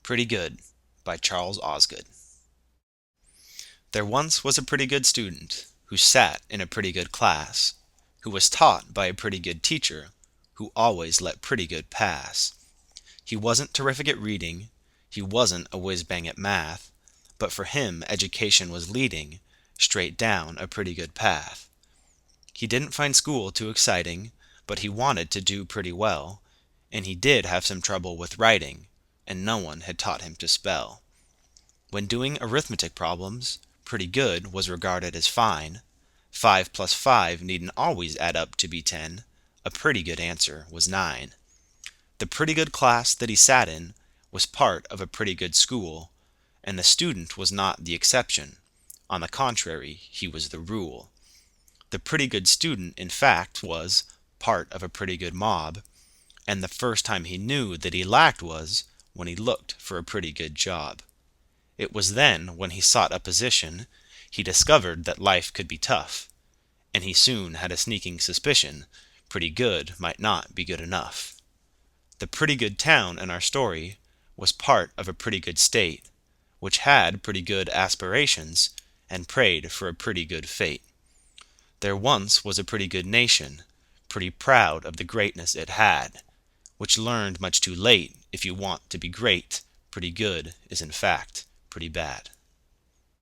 Pretty Good by Charles Osgood. There once was a pretty good student who sat in a pretty good class, who was taught by a pretty good teacher who always let pretty good pass. He wasn't terrific at reading, he wasn't a whiz-bang at math, but for him education was leading straight down a pretty good path. He didn't find school too exciting, but he wanted to do pretty well, and he did have some trouble with writing, and no one had taught him to spell. When doing arithmetic problems, pretty good was regarded as fine. 5 plus 5 needn't always add up to be 10. A pretty good answer was 9. The pretty good class that he sat in was part of a pretty good school, and the student was not the exception. On the contrary, he was the rule. The pretty good student, in fact, was part of a pretty good mob, and the first time he knew that he lacked was when he looked for a pretty good job. It was then, when he sought a position, he discovered that life could be tough, and he soon had a sneaking suspicion pretty good might not be good enough. The pretty good town in our story was part of a pretty good state, which had pretty good aspirations and prayed for a pretty good fate. There once was a pretty good nation, pretty proud of the greatness it had, which learned much too late if you want to be great, pretty good is in fact pretty bad.